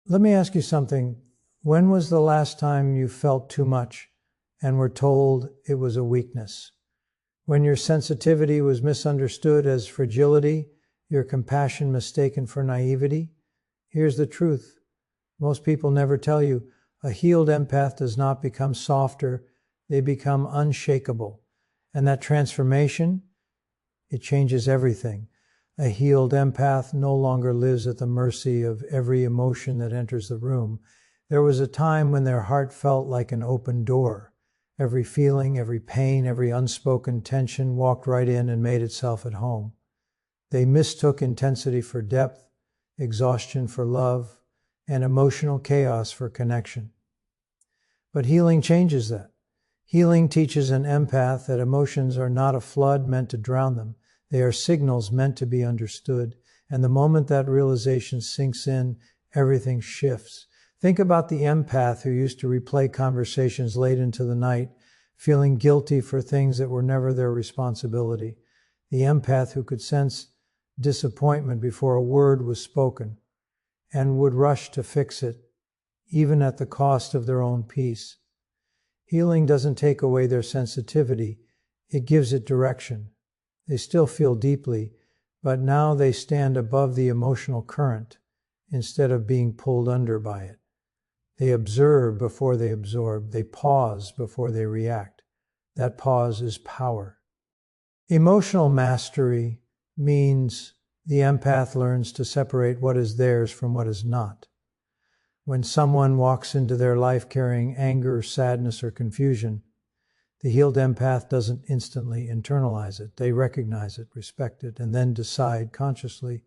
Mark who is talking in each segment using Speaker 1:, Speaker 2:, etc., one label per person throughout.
Speaker 1: Let me ask you something. When was the last time you felt too much and were told it was a weakness? When your sensitivity was misunderstood as fragility, your compassion mistaken for naivety? Here's the truth. Most people never tell you. A healed empath does not become softer. They become unshakable. And that transformation, it changes everything. A healed empath no longer lives at the mercy of every emotion that enters the room. There was a time when their heart felt like an open door. Every feeling, every pain, every unspoken tension walked right in and made itself at home. They mistook intensity for depth, exhaustion for love, and emotional chaos for connection. But healing changes that. Healing teaches an empath that emotions are not a flood meant to drown them. They are signals meant to be understood. And the moment that realization sinks in, everything shifts. Think about the empath who used to replay conversations late into the night, feeling guilty for things that were never their responsibility. The empath who could sense disappointment before a word was spoken and would rush to fix it, even at the cost of their own peace. Healing doesn't take away their sensitivity, it gives it direction. They still feel deeply, but now they stand above the emotional current instead of being pulled under by it. They observe before they absorb. They pause before they react. That pause is power. Emotional mastery means the empath learns to separate what is theirs from what is not. When someone walks into their life carrying anger, sadness, or confusion, the healed empath doesn't instantly internalize it. They recognize it, respect it, and then decide consciously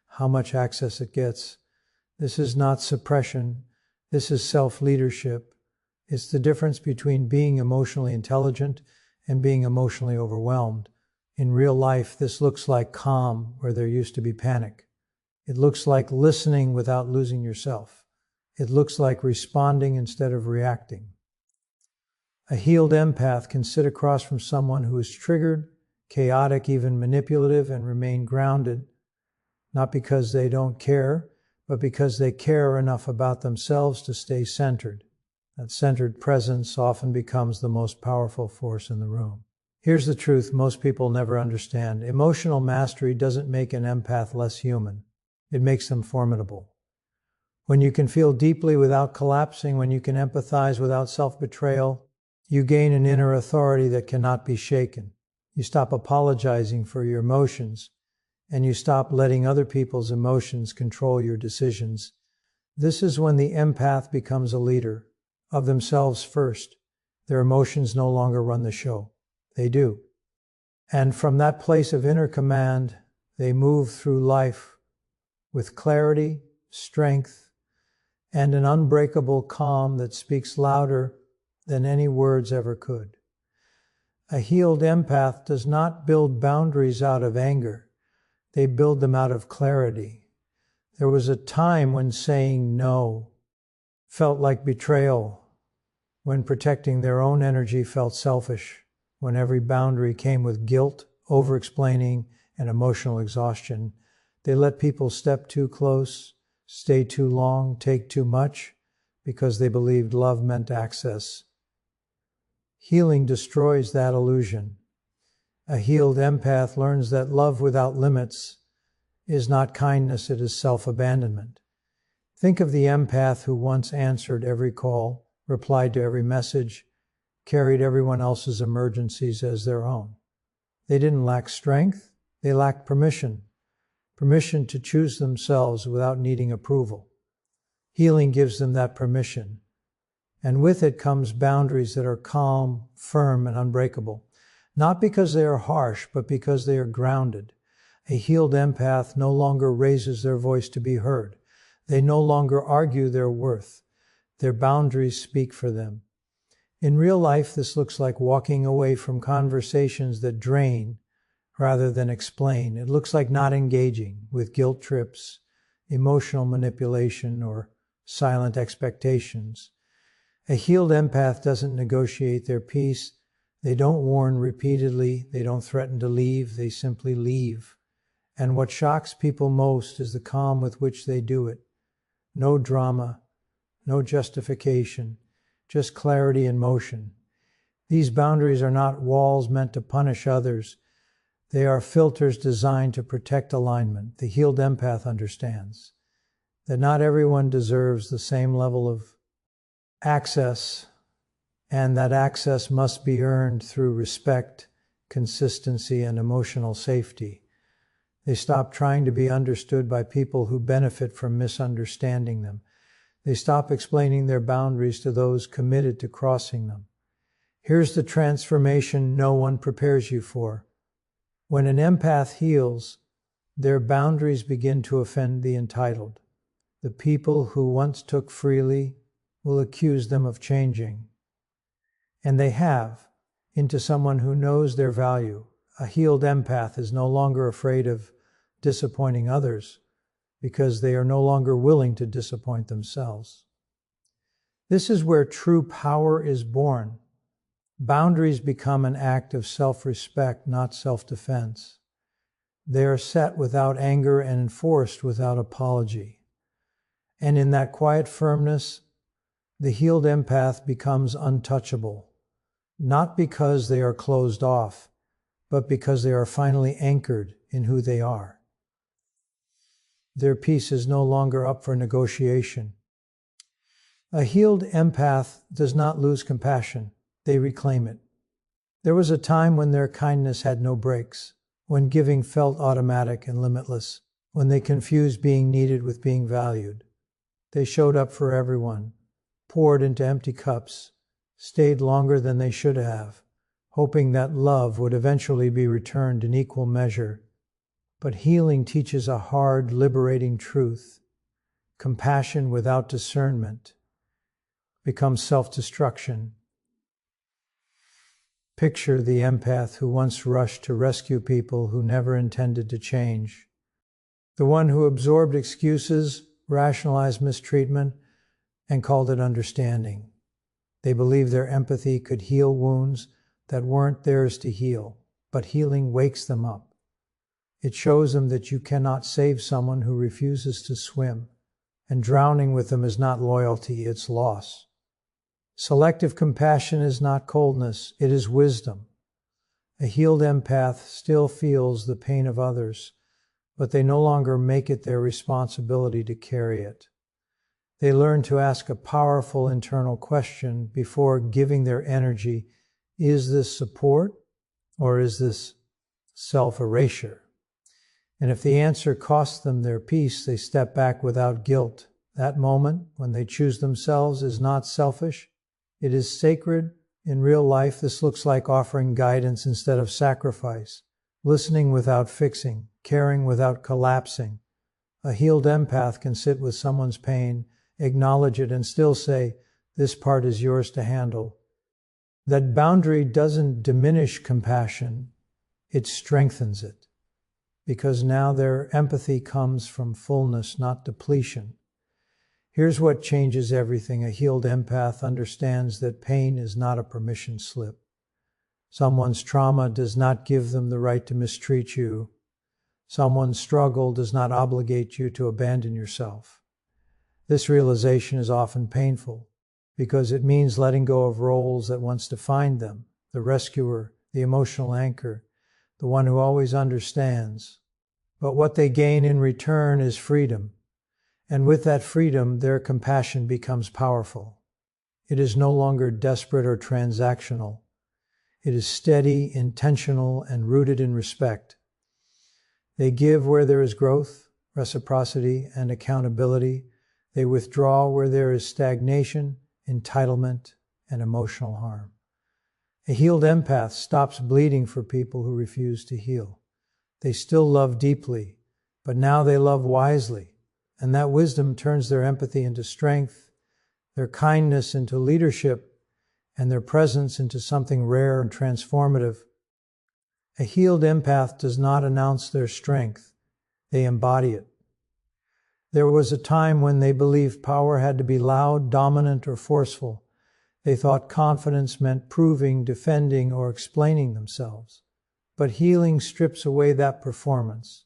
Speaker 1: how much access it gets. This is not suppression. This is self-leadership. It's the difference between being emotionally intelligent and being emotionally overwhelmed. In real life, this looks like calm where there used to be panic. It looks like listening without losing yourself. It looks like responding instead of reacting. A healed empath can sit across from someone who is triggered, chaotic, even manipulative, and remain grounded, not because they don't care, but because they care enough about themselves to stay centered. That centered presence often becomes the most powerful force in the room. Here's the truth most people never understand. Emotional mastery doesn't make an empath less human. It makes them formidable. When you can feel deeply without collapsing, when you can empathize without self-betrayal, you gain an inner authority that cannot be shaken. You stop apologizing for your emotions, and you stop letting other people's emotions control your decisions. This is when the empath becomes a leader of themselves first. Their emotions no longer run the show. They do. And from that place of inner command, they move through life with clarity, strength, and an unbreakable calm that speaks louder than any words ever could. A healed empath does not build boundaries out of anger. They build them out of clarity. There was a time when saying no felt like betrayal, when protecting their own energy felt selfish, when every boundary came with guilt, over-explaining, and emotional exhaustion. They let people step too close, stay too long, take too much, because they believed love meant access. Healing destroys that illusion. A healed empath learns that love without limits is not kindness, it is self-abandonment. Think of the empath who once answered every call, replied to every message, carried everyone else's emergencies as their own. They didn't lack strength, they lacked permission. Permission to choose themselves without needing approval. Healing gives them that permission. And with it comes boundaries that are calm, firm, and unbreakable. Not because they are harsh, but because they are grounded. A healed empath no longer raises their voice to be heard. They no longer argue their worth. Their boundaries speak for them. In real life, this looks like walking away from conversations that drain rather than explain. It looks like not engaging with guilt trips, emotional manipulation, or silent expectations. A healed empath doesn't negotiate their peace. They don't warn repeatedly. They don't threaten to leave. They simply leave. And what shocks people most is the calm with which they do it. no drama, no justification, just clarity and motion. These boundaries are not walls meant to punish others. They are filters designed to protect alignment. The healed empath understands that not everyone deserves the same level of access, and that access must be earned through respect, consistency, and emotional safety. They stop trying to be understood by people who benefit from misunderstanding them. They stop explaining their boundaries to those committed to crossing them. Here's the transformation no one prepares you for. When an empath heals, their boundaries begin to offend the entitled. The people who once took freely will accuse them of changing. And they have, into someone who knows their value. A healed empath is no longer afraid of disappointing others because they are no longer willing to disappoint themselves. This is where true power is born. Boundaries become an act of self-respect, not self-defense. They are set without anger and enforced without apology. And in that quiet firmness, the healed empath becomes untouchable, not because they are closed off, but because they are finally anchored in who they are. Their peace is no longer up for negotiation. A healed empath does not lose compassion. They reclaim it. There was a time when their kindness had no brakes, when giving felt automatic and limitless, when they confused being needed with being valued. They showed up for everyone, poured into empty cups, stayed longer than they should have, hoping that love would eventually be returned in equal measure. But healing teaches a hard, liberating truth. Compassion without discernment becomes self-destruction. Picture the empath who once rushed to rescue people who never intended to change. The one who absorbed excuses, rationalized mistreatment, and called it understanding. They believed their empathy could heal wounds that weren't theirs to heal, but healing wakes them up. It shows them that you cannot save someone who refuses to swim, and drowning with them is not loyalty, it's loss. Selective compassion is not coldness, it is wisdom. A healed empath still feels the pain of others, but they no longer make it their responsibility to carry it. They learn to ask a powerful internal question before giving their energy. Is this support or is this self-erasure? And if the answer costs them their peace, they step back without guilt. That moment, when they choose themselves, is not selfish. It is sacred. In real life, this looks like offering guidance instead of sacrifice, listening without fixing, caring without collapsing. A healed empath can sit with someone's pain, acknowledge it, and still say, this part is yours to handle. That boundary doesn't diminish compassion, it strengthens it. Because now their empathy comes from fullness, not depletion. Here's what changes everything. A healed empath understands that pain is not a permission slip. Someone's trauma does not give them the right to mistreat you. Someone's struggle does not obligate you to abandon yourself. This realization is often painful because it means letting go of roles that once defined them, the rescuer, the emotional anchor, the one who always understands. But what they gain in return is freedom. And with that freedom, their compassion becomes powerful. It is no longer desperate or transactional. It is steady, intentional, and rooted in respect. They give where there is growth, reciprocity, and accountability. They withdraw where there is stagnation, entitlement, and emotional harm. A healed empath stops bleeding for people who refuse to heal. They still love deeply, but now they love wisely. And that wisdom turns their empathy into strength, their kindness into leadership, and their presence into something rare and transformative. A healed empath does not announce their strength, they embody it. There was a time when they believed power had to be loud, dominant, or forceful. They thought confidence meant proving, defending, or explaining themselves. But healing strips away that performance.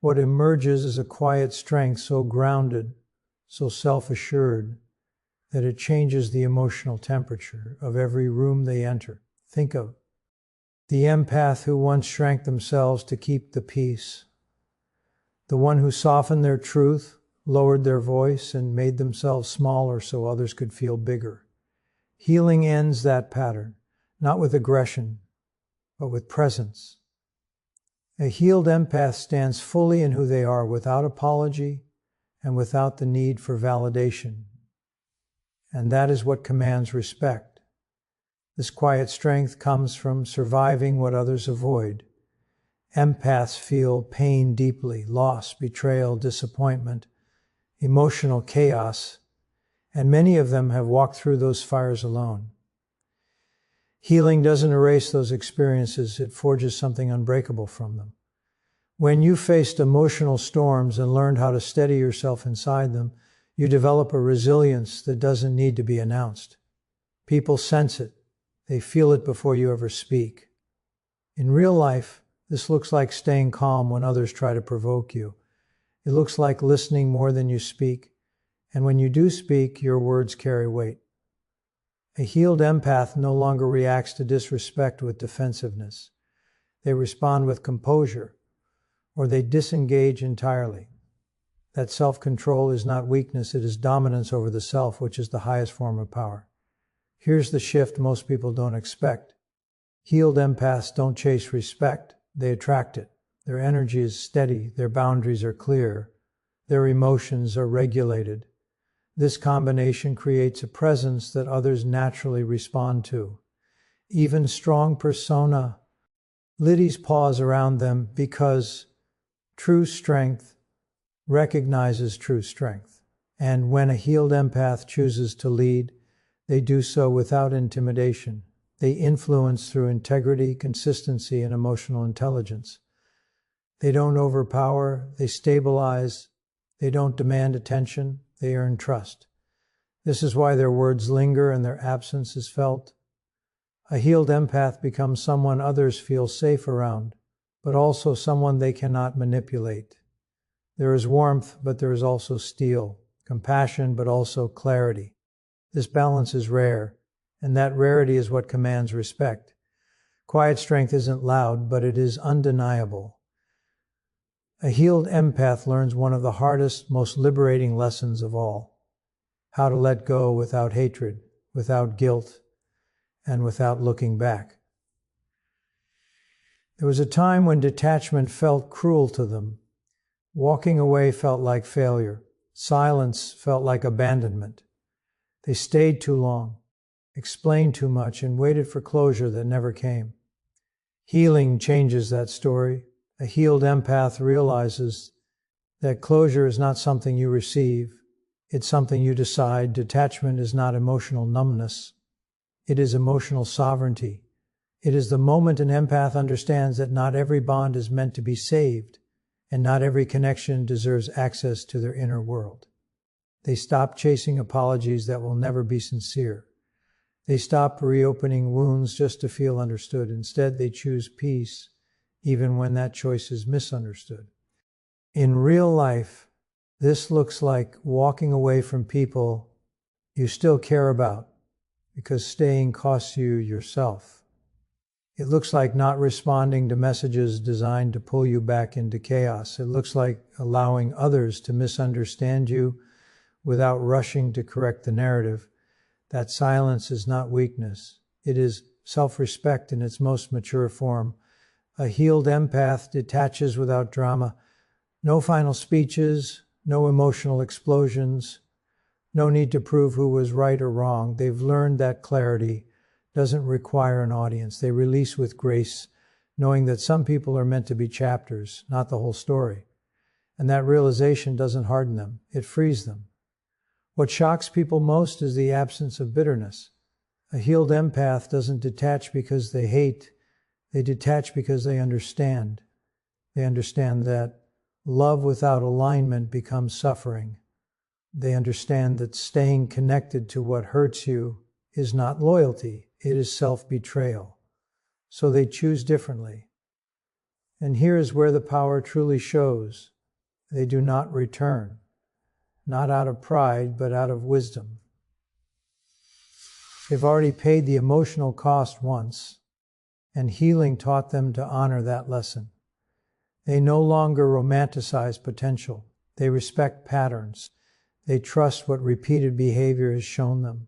Speaker 1: What emerges is a quiet strength so grounded, so self-assured that it changes the emotional temperature of every room they enter. Think of the empath who once shrank themselves to keep the peace, the one who softened their truth, lowered their voice, and made themselves smaller so others could feel bigger. Healing ends that pattern, not with aggression, but with presence. A healed empath stands fully in who they are without apology and without the need for validation. And that is what commands respect. This quiet strength comes from surviving what others avoid. Empaths feel pain deeply, loss, betrayal, disappointment, emotional chaos, and many of them have walked through those fires alone. Healing doesn't erase those experiences, it forges something unbreakable from them. When you faced emotional storms and learned how to steady yourself inside them, you develop a resilience that doesn't need to be announced. People sense it. They feel it before you ever speak. In real life, this looks like staying calm when others try to provoke you. It looks like listening more than you speak. And when you do speak, your words carry weight. A healed empath no longer reacts to disrespect with defensiveness. They respond with composure, or they disengage entirely. That self-control is not weakness, it is dominance over the self, which is the highest form of power. Here's the shift most people don't expect. Healed empaths don't chase respect, they attract it. Their energy is steady, their boundaries are clear, their emotions are regulated. This combination creates a presence that others naturally respond to. Even strong persona liddies pause around them because true strength recognizes true strength. And when a healed empath chooses to lead, they do so without intimidation. They influence through integrity, consistency, and emotional intelligence. They don't overpower, they stabilize, they don't demand attention, they earn trust. This is why their words linger and their absence is felt. A healed empath becomes someone others feel safe around, but also someone they cannot manipulate. There is warmth, but there is also steel, compassion, but also clarity. This balance is rare, and that rarity is what commands respect. Quiet strength isn't loud, but it is undeniable. A healed empath learns one of the hardest, most liberating lessons of all: how to let go without hatred, without guilt, and without looking back. There was a time when detachment felt cruel to them. Walking away felt like failure. Silence felt like abandonment. They stayed too long, explained too much, and waited for closure that never came. Healing changes that story. A healed empath realizes that closure is not something you receive, it's something you decide. Detachment is not emotional numbness, it is emotional sovereignty. It is the moment an empath understands that not every bond is meant to be saved, and not every connection deserves access to their inner world. They stop chasing apologies that will never be sincere. They stop reopening wounds just to feel understood. Instead, they choose peace, even when that choice is misunderstood. In real life, this looks like walking away from people you still care about, because staying costs you yourself. It looks like not responding to messages designed to pull you back into chaos. It looks like allowing others to misunderstand you without rushing to correct the narrative. That silence is not weakness. It is self-respect in its most mature form. A healed empath detaches without drama. No final speeches, no emotional explosions, no need to prove who was right or wrong. They've learned that clarity doesn't require an audience. They release with grace, knowing that some people are meant to be chapters, not the whole story. And that realization doesn't harden them, it frees them. What shocks people most is the absence of bitterness. A healed empath doesn't detach because they hate, they detach because they understand. They understand that love without alignment becomes suffering. They understand that staying connected to what hurts you is not loyalty, it is self-betrayal. So they choose differently. And here is where the power truly shows. They do not return. not out of pride, but out of wisdom. They've already paid the emotional cost once, and healing taught them to honor that lesson. They no longer romanticize potential. They respect patterns. They trust what repeated behavior has shown them.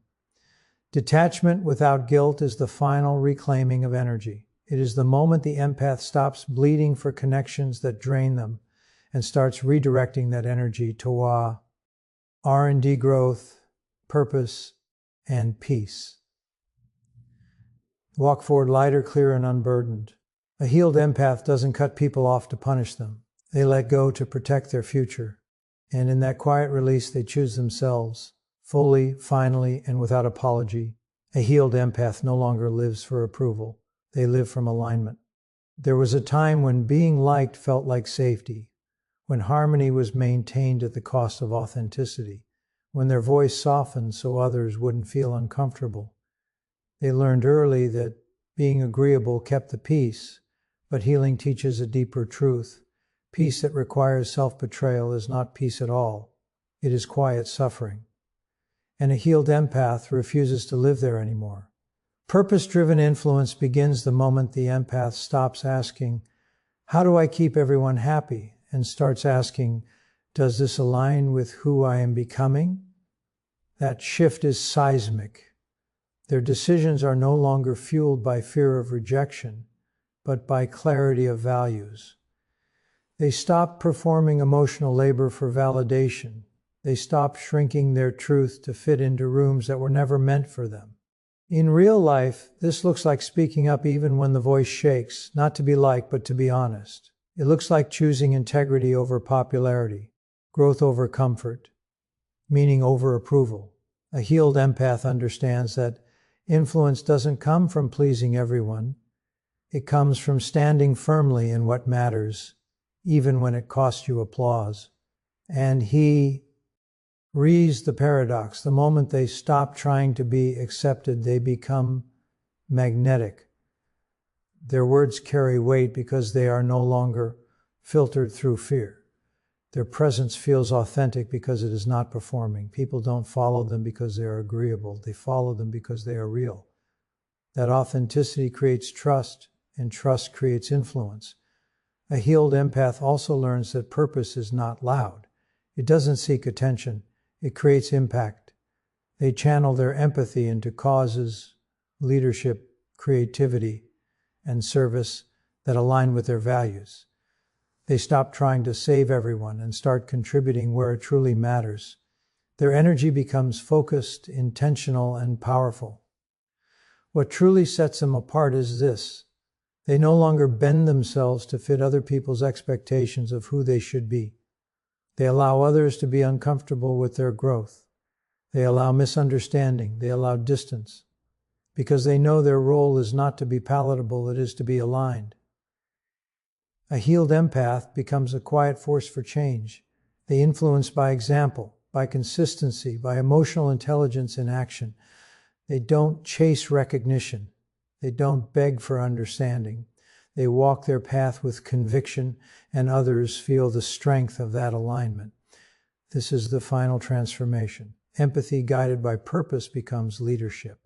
Speaker 1: Detachment without guilt is the final reclaiming of energy. It is the moment the empath stops bleeding for connections that drain them and starts redirecting that energy toward R&D growth, purpose, and peace. Walk forward lighter, clear, and unburdened. A healed empath doesn't cut people off to punish them. They let go to protect their future. And in that quiet release, they choose themselves, fully, finally, and without apology. A healed empath no longer lives for approval. They live from alignment. There was a time when being liked felt like safety, when harmony was maintained at the cost of authenticity, when their voice softened so others wouldn't feel uncomfortable. They learned early that being agreeable kept the peace, but healing teaches a deeper truth. Peace that requires self-betrayal is not peace at all. It is quiet suffering. And a healed empath refuses to live there anymore. Purpose-driven influence begins the moment the empath stops asking, "How do I keep everyone happy?" and starts asking, "Does this align with who I am becoming?" That shift is seismic. Their decisions are no longer fueled by fear of rejection, but by clarity of values. They stop performing emotional labor for validation. They stop shrinking their truth to fit into rooms that were never meant for them. In real life, this looks like speaking up even when the voice shakes, not to be liked, but to be honest. It looks like choosing integrity over popularity, growth over comfort, meaning over approval. A healed empath understands that influence doesn't come from pleasing everyone. It comes from standing firmly in what matters, even when it costs you applause. And he reads the paradox. The moment they stop trying to be accepted, they become magnetic. Their words carry weight because they are no longer filtered through fear. Their presence feels authentic because it is not performing. People don't follow them because they are agreeable. They follow them because they are real. That authenticity creates trust, and trust creates influence. A healed empath also learns that purpose is not loud. It doesn't seek attention. It creates impact. They channel their empathy into causes, leadership, creativity, and service that align with their values. They stop trying to save everyone and start contributing where it truly matters. Their energy becomes focused, intentional, and powerful. What truly sets them apart is this: they no longer bend themselves to fit other people's expectations of who they should be. They allow others to be uncomfortable with their growth. They allow misunderstanding. They allow distance. Because they know their role is not to be palatable, it is to be aligned. A healed empath becomes a quiet force for change. They influence by example, by consistency, by emotional intelligence in action. They don't chase recognition. They don't beg for understanding. They walk their path with conviction, and others feel the strength of that alignment. This is the final transformation. Empathy guided by purpose becomes leadership.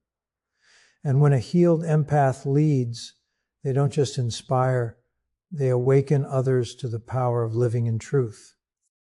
Speaker 1: And when a healed empath leads, they don't just inspire, they awaken others to the power of living in truth.